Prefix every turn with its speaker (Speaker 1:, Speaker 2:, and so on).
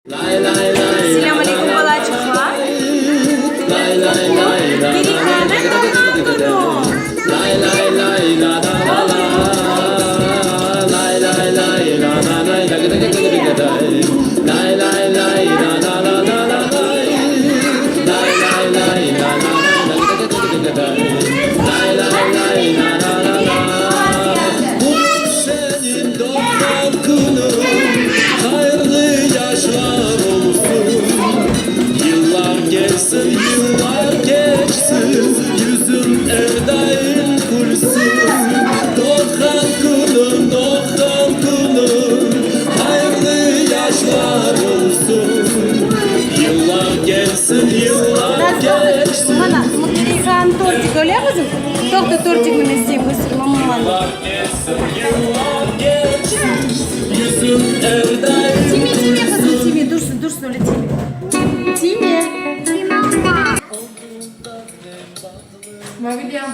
Speaker 1: Selamun aleyküm balacıklar. Delikanlı
Speaker 2: Senin doğum günün hayırlı yaşlar olsun. Yıllar geçsin, yıllar geçsin, yüzün evdayım gülsün. Doğum günün hayırlı yaşlar olsun. Yıllar geçsin, yıllar geçsin.
Speaker 1: Mana, mutlukan tortik öyle yapasın. Tohta tortik mi nesi bu mamman.
Speaker 2: Yıllar geçsin, yüzün evdayım.
Speaker 1: Timi yapasın Timi dursun öyle Timi. Timi.
Speaker 3: Mobiliar.